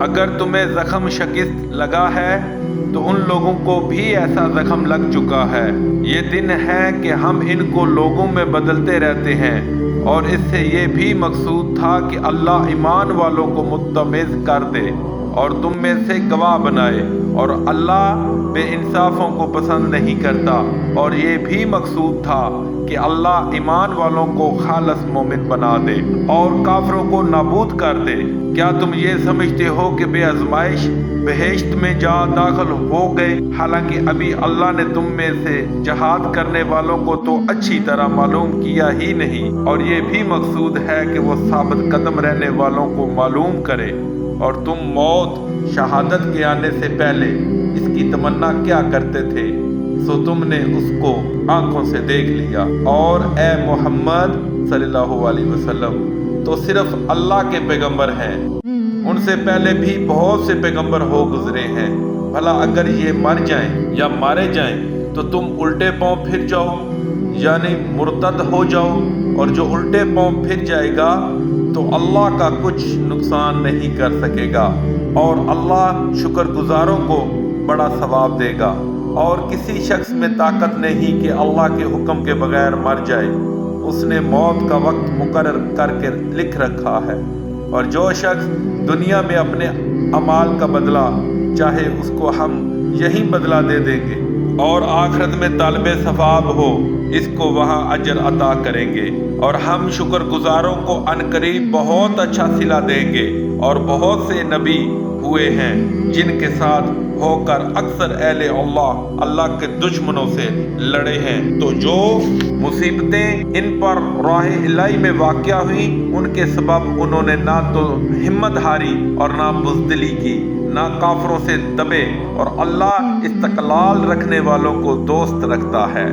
اگر تمہیں زخم شکست لگا ہے تو ان لوگوں کو بھی ایسا زخم لگ چکا ہے۔ یہ دن ہے کہ ہم ان کو لوگوں میں بدلتے رہتے ہیں، اور اس سے یہ بھی مقصود تھا کہ اللہ ایمان والوں کو متمیز کر دے اور تم میں سے گواہ بنائے، اور اللہ بے انصافوں کو پسند نہیں کرتا، اور یہ بھی مقصود تھا کہ اللہ ایمان والوں کو خالص مومن بنا دے اور کافروں کو نابود کر دے۔ کیا تم یہ سمجھتے ہو کہ بے آزمائش بہشت میں جا داخل ہو گئے، حالانکہ ابھی اللہ نے تم میں سے جہاد کرنے والوں کو تو اچھی طرح معلوم کیا ہی نہیں، اور یہ بھی مقصود ہے کہ وہ ثابت قدم رہنے والوں کو معلوم کرے، اور تم موت شہادت کے آنے سے پہلے اس کی تمنا کیا کرتے تھے، سو تم نے اس کو آنکھوں سے دیکھ لیا۔ اور اے محمد صلی اللہ علیہ وسلم تو صرف اللہ کے پیغمبر ہیں، ان سے پہلے بھی بہت سے پیغمبر ہو گزرے ہیں، بھلا اگر یہ مر جائیں یا مارے جائیں تو تم الٹے پاؤں پھر جاؤ، یعنی مرتد ہو جاؤ، اور جو الٹے پاؤں پھر جائے گا تو اللہ کا کچھ نقصان نہیں کر سکے گا، اور اللہ شکر گزاروں کو بڑا ثواب دے گا۔ اور کسی شخص میں طاقت نہیں کہ اللہ کے حکم کے بغیر مر جائے، اس نے موت کا وقت مقرر کر کے لکھ رکھا ہے، اور جو شخص دنیا میں اپنے اعمال کا بدلہ چاہے اس کو ہم یہی بدلہ دے دیں گے، اور آخرت میں طالب ثواب ہو اس کو وہاں اجر عطا کریں گے، اور ہم شکر گزاروں کو عنقریب بہت اچھا صلہ دیں گے۔ اور بہت سے نبی ہوئے ہیں جن کے ساتھ ہو کر اکثر اہل اللہ کے دشمنوں سے لڑے ہیں، تو جو مصیبتیں ان پر راہ الہی میں واقع ہوئیں ان کے سبب انہوں نے نہ تو ہمت ہاری اور نہ بزدلی کی، نہ کافروں سے دبے، اور اللہ استقلال رکھنے والوں کو دوست رکھتا ہے۔